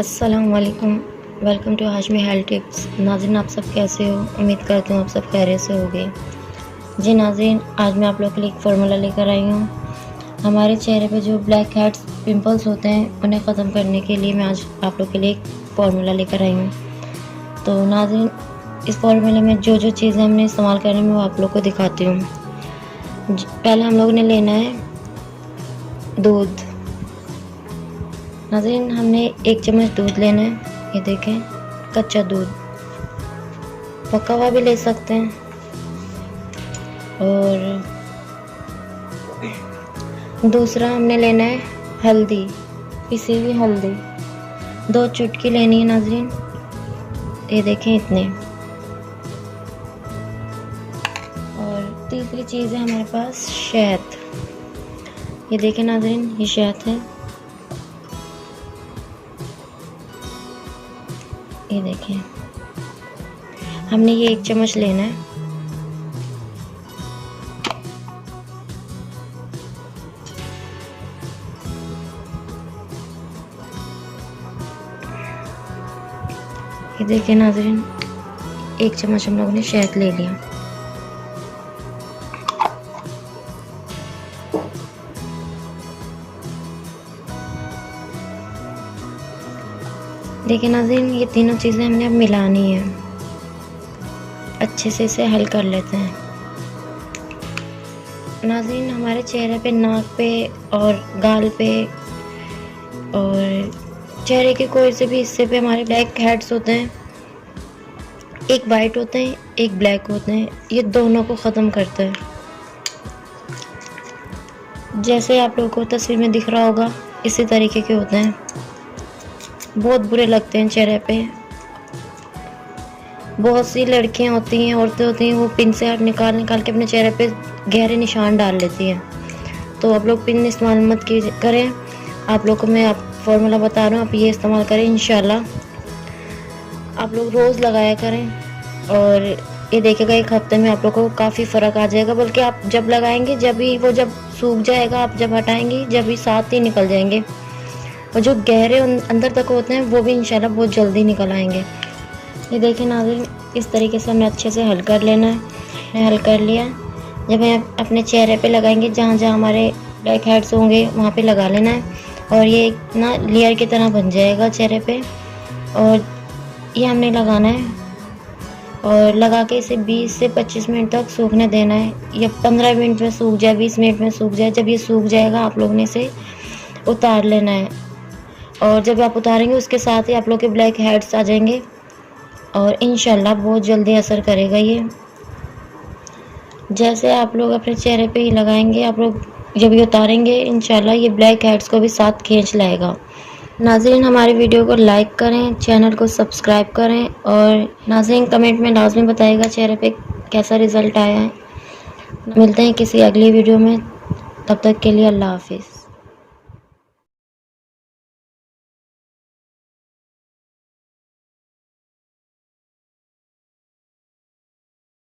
अस्सलाम वालेकुम। Welcome to Hashmi health tips. नाज़रीन, आप सब कैसे हो? उम्मीद करती हूँ आप सब खैरियत से होंगे। जी नाज़रीन, आज मैं आप लोग के लिए एक फ़ॉर्मूला लेकर आई हूँ। हमारे चेहरे पे जो ब्लैक हेड्स पिंपल्स होते हैं उन्हें ख़त्म करने के लिए मैं आज आप लोग के लिए एक फ़ॉर्मूला लेकर आई हूँ। तो नाज़रीन, इस फ़ॉर्मूले में जो जो चीज़ें हमने इस्तेमाल करनी है वो आप लोग को दिखाती हूँ। पहले हम लोग ने लेना है दूध। नाज़रीन, हमने 1 चम्मच दूध लेना है। ये देखें, कच्चा दूध, पका हुआ भी ले सकते हैं। और दूसरा हमने लेना है हल्दी, पिसी हुई हल्दी, 2 चुटकी लेनी है नाज़रीन। ये देखें इतने। और तीसरी चीज़ है हमारे पास शहद। ये देखें नाज़रीन, ये शहद है। ये देखें, हमने ये 1 चम्मच लेना है। ये देखिए नाज़रीन, 1 चम्मच हम लोगों ने शहद ले लिया। देखिए नाज़रीन, ये तीनों चीज़ें हमने अब मिलानी है। अच्छे से इसे हल कर लेते हैं। नाज़रीन, हमारे चेहरे पे, नाक पे और गाल पे और चेहरे के कोई से भी हिस्से पे हमारे ब्लैक हेड्स होते हैं। एक वाइट होते हैं, एक ब्लैक होते हैं। ये दोनों को ख़त्म करता है। जैसे आप लोगों को तस्वीर में दिख रहा होगा, इसी तरीके के होते हैं। बहुत बुरे लगते हैं चेहरे पे। बहुत सी लड़कियां होती हैं, औरतें होती हैं, वो पिन से हाथ निकाल निकाल के अपने चेहरे पे गहरे निशान डाल लेती हैं। तो आप लोग पिन इस्तेमाल मत करें। आप लोग को मैं फॉर्मूला बता रहा हूँ, आप ये इस्तेमाल करें। इंशाल्लाह आप लोग रोज़ लगाया करें और ये देखिएगा 1 हफ्ते में आप लोग को काफ़ी फ़र्क आ जाएगा। बल्कि आप जब लगाएंगे, जब सूख जाएगा, आप जब हटाएंगे, जब ही साथ ही निकल जाएंगे। और जो गहरे अंदर तक होते हैं वो भी इंशाल्लाह बहुत जल्दी निकल आएंगे। ये देखिए नाज़रीन, इस तरीके से हमें अच्छे से हल कर लेना है। मैंने हल कर लिया। जब हम अपने चेहरे पे लगाएंगे, जहाँ जहाँ हमारे ब्लैक हेड्स होंगे वहाँ पे लगा लेना है। और ये एक ना लेयर की तरह बन जाएगा चेहरे पे। और ये हमने लगाना है और लगा के इसे 20 से 25 मिनट तक सूखने देना है। या 15 मिनट में सूख जाए, 20 मिनट में सूख जाए। जब ये सूख जाएगा, आप लोगों ने इसे उतार लेना है। और जब आप उतारेंगे, उसके साथ ही आप लोग के ब्लैक हेड्स आ जाएंगे और इंशाल्लाह बहुत जल्दी असर करेगा ये। जैसे आप लोग अपने चेहरे पे ही लगाएंगे, आप लोग जब ये उतारेंगे, इंशाल्लाह ये ब्लैक हेड्स को भी साथ खींच लाएगा। नाज़रीन, हमारी वीडियो को लाइक करें, चैनल को सब्सक्राइब करें और नाज़रीन कमेंट में लाज़मी बताइएगा चेहरे पे कैसा रिज़ल्ट आया है। मिलते हैं किसी अगली वीडियो में, तब तक के लिए अल्लाह हाफ़िज़।